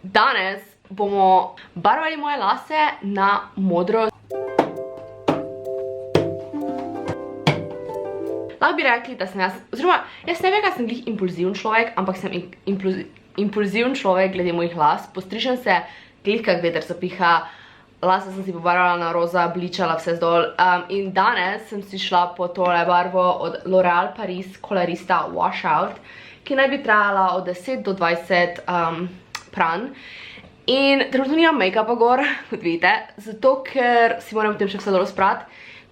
Danes bomo barvali moje lase na modro. Lahko bi rekli, da sem jaz, oziroma jaz ne vem, kaj sem glih impulziven človek, ampak sem impulziven človek glede mojih las. Postrižem se glih kak veter zapiha, lase sem si pobarvala na roza, bličala vse zdol. In danes sem si šla po tole barvo od L'Oréal Paris Colorista Washout, ki naj bi trajala od 10 do 20 pran. In trenutno nimam make-upa gor, kot vidite, zato ker si moram potem še vse dolo sprati.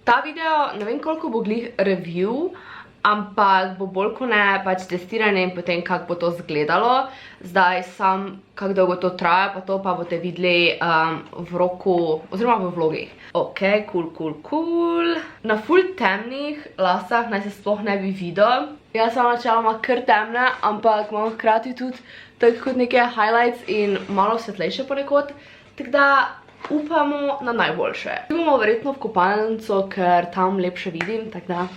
Ta video, ne vem koliko bo glih review, ampak bo bolj ko ne pač testiranje in potem kako bo to izgledalo. Zdaj sam, kako dolgo to traja, pa to pa boste videli v roku, oziroma v vlogih. Ok, cool. Na ful temnih lasah naj se sploh ne bi videl. Jaz sem načeloma kar temne, ampak imam hkrati tudi tako kot neke highlights in malo svetlejše ponekod. Tako da upamo na najboljše. Bomo verjetno v kopalnico, ker tam lepše vidim, tako da.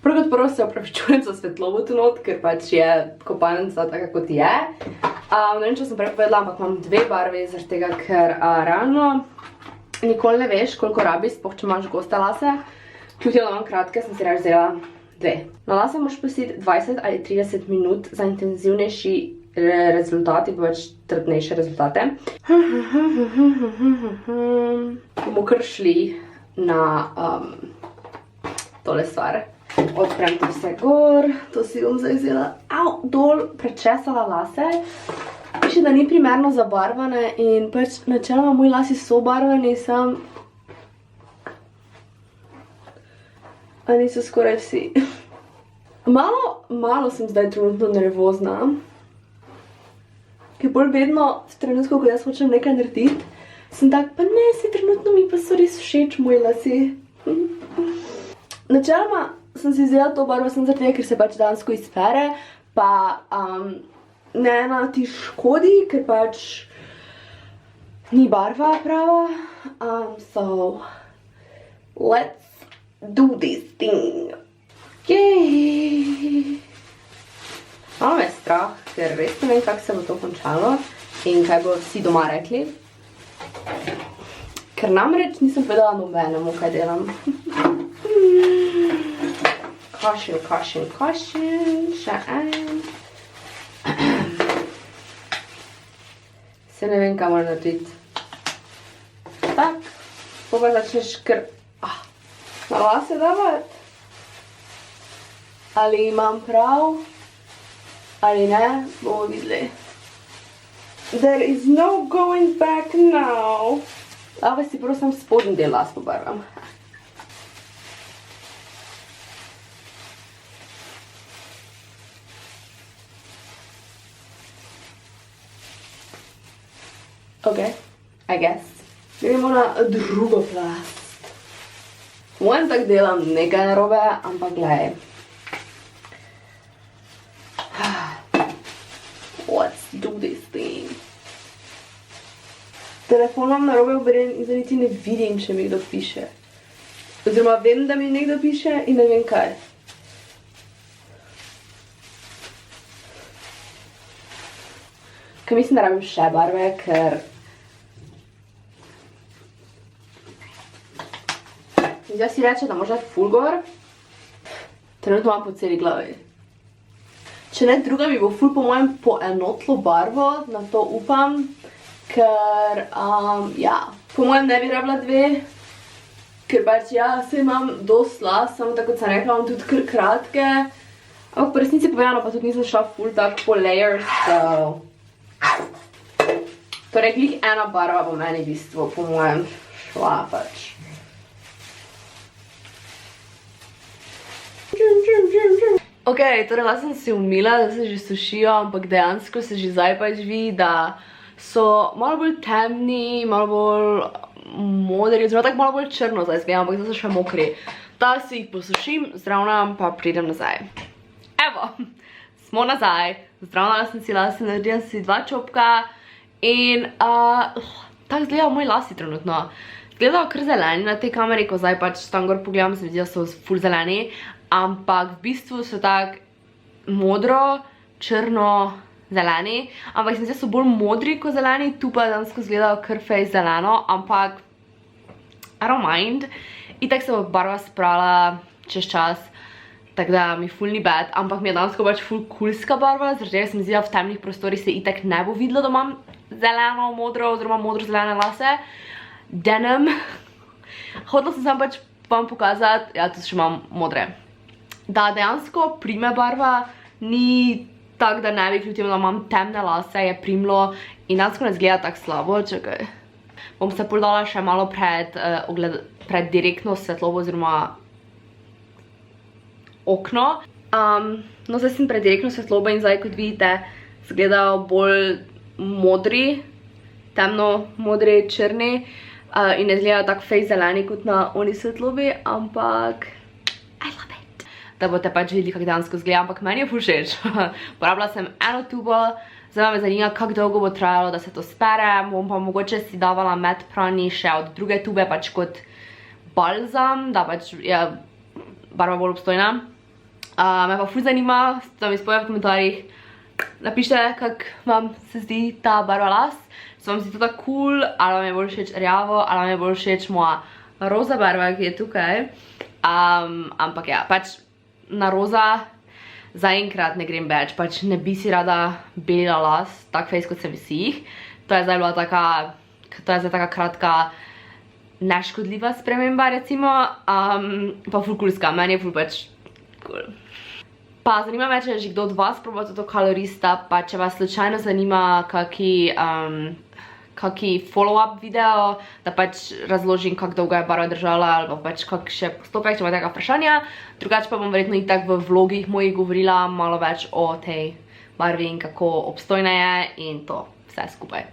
Prvo kot prvo se opravičujem za svetlobo tu not, ker pač je kopalnica taka kot je. Ne vem, če sem prej povedala, ampak imam dve barvi, zaradi tega, ker realno nikoli ne veš, koliko rabiš, sploh če imaš goste lase. Kljub temu, da imam kratke, sem si reč vzela dve. Na lase moraš pustiti 20 ali 30 minut za intenzivnejši rezultati, pa več trdnejše rezultate. Bomo kar šli na tole stvar. Odprem to vse gor, to si bom zdaj vzela dol, prečesala lase. Piše, da ni primerno zabarvane in pač načeloma moji lasi so barvani, sam a niso skoraj vsi. Malo sem zdaj trenutno nervozna, ker bolj vedno v trenutku, ko jaz hočem nekaj narediti, sem tak, pa ne, si trenutno mi pa so res všeč moji lasi. Načeloma sem si vzela to barvo sem zato, ker se pač dansko izpere, pa ne ena ti škodi, ker pač ni barva prava. So, let's do this thing. Yay! Malo me je strah, ker res ne vem, kako se bo to končalo in kaj bo vsi doma rekli. Ker namreč nisem povedala nobenemu, kaj delam. Caution, še en. Se ne vem, kaj moram narediti. Tak, pa začneš kar na lase davati. Ali imam prav, ali ne, bomo videli. There is no going back now. Lahko si prosim spodnji del las pobarvam. Ok, I guess. Gremo na drugo plast. Mojem tak delam nekaj narobe, ampak gledaj. Let's do this thing. Telefon imam narobe obreden in zdaj niti ne vidim, če mi kdo piše. Oziroma vem, da mi nekdo piše in ne vem kaj. Ker mislim, da rabim še barve, ker zdaj si reče, da možda ful gor. Trenutno imam po celi glavi. Če ne druga, mi bo ful po mojem poenotlo barvo, na to upam. Ker, ja, po mojem ne bi rabila dve. Ker pač ja, se imam dost las, samo tako kot sem rekla, imam tudi kar kratke. Ampak po resnici povedano, pa tudi nisem šla ful tak po layers, so. Torej, glih ena barva bo meni v bistvu, po mojem, šla pač. Ok, torej las sem si umila, da se že sušijo, ampak dejansko se že zdaj pač vidi, da so malo bolj temni, malo bolj modri, oziroma tako malo bolj črno zdaj izgledam, ampak zdaj so še mokri. Da si jih posušim, zravnam, pa pridem nazaj. Evo, smo nazaj. Zravnala sem si lase, naredila sem si 2 čopka in tako izgledajo moji lasi trenutno. Izgledajo kar zeleni na tej kameri, ko zdaj pač tam gor pogledam, se mi zdi, da so ful zeleni, ampak v bistvu so tako modro, črno, zeleni, ampak se mi zdi, so bolj modri kot zeleni, tu pa dansko izgledajo kar fej zeleno, ampak I don't mind. Itak se bo barva spravila čez čas, tako da mi ful ni bad, ampak mi je dansko pač ful coolska barva, zaradi tega se mi zdi, da v temnih prostorih se itak ne bo videlo, da imam zeleno, modro oziroma modro-zelene lase. Denim. Hodila sem pač vam pokazati, ja, tudi še imam modre. Da dejansko prime barva ni tak, da ne bi kljub temu, da imam temne lase, je primlo in dejansko ne zgleda tako slabo, čakaj. Bom se podala še malo pred direktno svetlobo oziroma okno. No, zdaj sem pred direktno svetlobo in zdaj, kot vidite, zgledajo bolj modri, temno modri, črni in ne zgledajo tako fej zeleni kot na oni svetlobi, ampak I love it. Da boste pač videli, kako dejansko zgleda, ampak meni je ful všeč. Porabila sem eno tubo, zdaj me zanima, kako dolgo bo trajalo, da se to spere, bom pa mogoče si davala med prani še od druge tube, pač kot balzam, da pač je barva bolj obstojna. Me pa ful zanima, da mi spojte v komentarjih, napišite, kako vam se zdi ta barva las, se vam zdi to tako cool, ali vam je bolj všeč rjavo, ali vam je bolj všeč moja roza barva, ki je tukaj. Ampak ja, pač na roza zaenkrat ne grem več, pač ne bi si rada belila las, tak fejs kot sem si jih. To je zdaj bila taka kratka neškodljiva sprememba, recimo, pa ful coolska, meni je ful pač cool. Pa zanima me, če je že kdo od vas probal to kalorista, pa če vas slučajno zanima kaki follow-up video, da pač razložim, kako dolgo je barva držala, ali pa pač kak še postopek, če ima tega vprašanja. Drugače pa bom verjetno itak v vlogih mojih govorila malo več o tej barvi in kako obstojna je in to vse skupaj.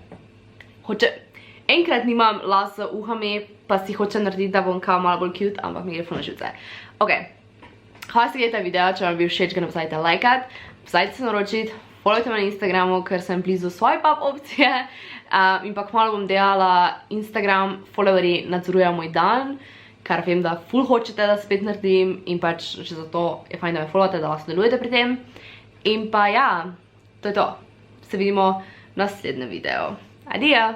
Enkrat nimam las z uhami, pa si hočem narediti, da bom kao malo bolj cute, ampak mi gre ful na živce. Ok, hvala, si gledajte video, če vam bil všeč, ga ne pozabite lajkat, pozabite se naročiti, followajte me na Instagramu, ker sem blizu swipe up opcije. In pa kmalu bom delala Instagram, followerji nadzorujejo moj dan, kar vem, da ful hočete, da spet naredim in pač že zato je fajn, da me followate, da vas sodelujete pri tem. In pa ja, to je to. Se vidimo v naslednjem videu. Adijo!